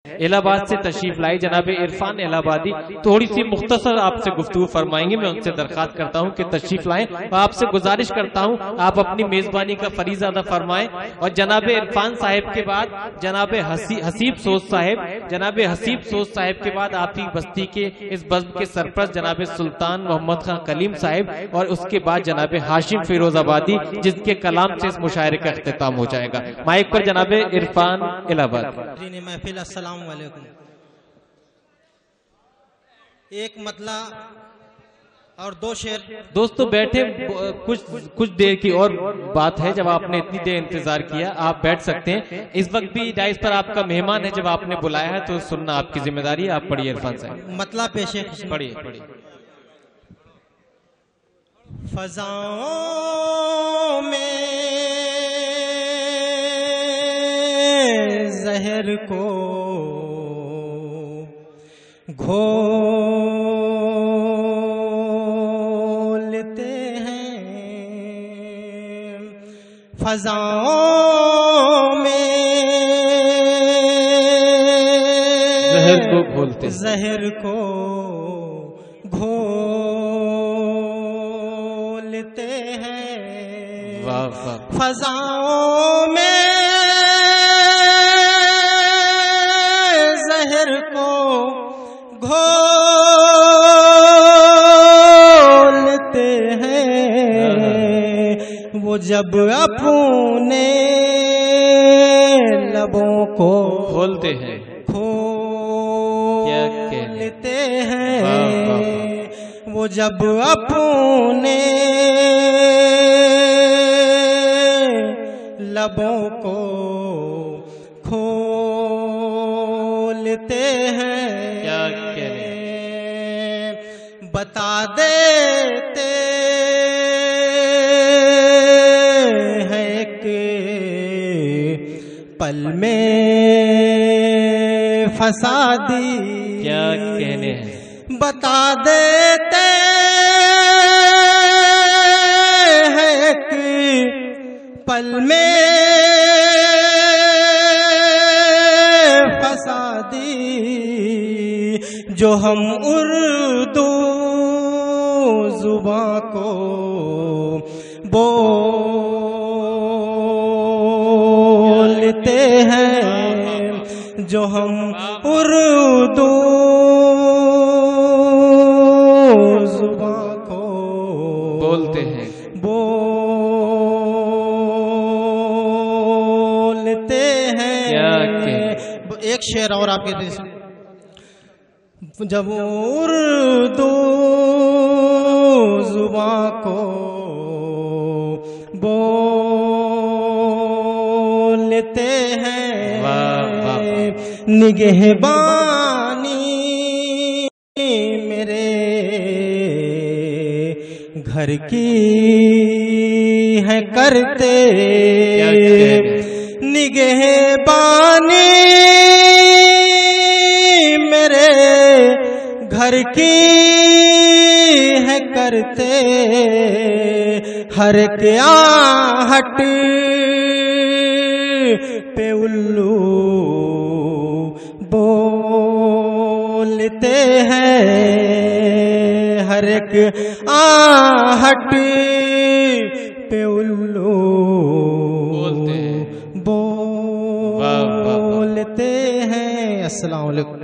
इलाहाबाद से तशरीफ लाई जनाब इरफान इलाहाबादी थोड़ी सी मुख्तसर आपसे गुफ्तगू फरमाएंगे। मैं उनसे दरख्वास्त करता हूं कि तशरीफ लाएं और आपसे गुजारिश करता हूं आप अपनी मेजबानी का फरीज़ा अदा फरमाएं। और जनाब इरफान साहब के बाद जनाब हसीब सोज साहब, जनाब हसीब सोज साहब के बाद आपकी बस्ती के इस बज़्म के सरपरस्त जनाब सुल्तान मोहम्मद खान कलीम साहब और उसके बाद जनाब हाशिम फिरोजाबादी, जिसके कलाम से इस मुशायरे का इख्तिताम हो जाएगा। माइक पर जनाब इरफान इलाहाबादी। एक मतला और दो शेर। दोस्तों बैठे, कुछ देर की और बात है। जब आपने इतनी देर इंतजार किया आप बैठ सकते हैं। इस वक्त भी डाइस पर आपका मेहमान है, जब आपने बुलाया है तो सुनना आपकी जिम्मेदारी है। आप पढ़िए इरफान साहब। मतला पेशे पढ़िए पढ़िए। फज़ाओं में ज़हर को घोलते हैं, फज़ाओं में ज़हर को घोलते, ज़हर को घोलते हैं। वाह वाह। फज़ाओं में ज़हर को घोलते हैं, वो जब अपने लबों को खोलते हैं, खोलते हैं, वो जब अपने लबों को खोलते हैं। क्या कहने, बता देते हैं कि पल में फसादी। क्या कहने हैं, बता देते हैं कि पल में फसादी, जो हम उर्दू जुबां को बोलते हैं, जो हम उर्दू जुबां को बोलते हैं, बोलते हैं। क्या कहने। एक शेर और आपके देश, जब उर्दू जुबां को बोलते हैं, निगहबानी मेरे घर की है करते, निगहबानी मेरे घर की है करते, हर के आहट पे उल्लू बोलते हैं, हर एक आहट पे उल्लू बोलते हैं। अस्सलाम वालेकुम।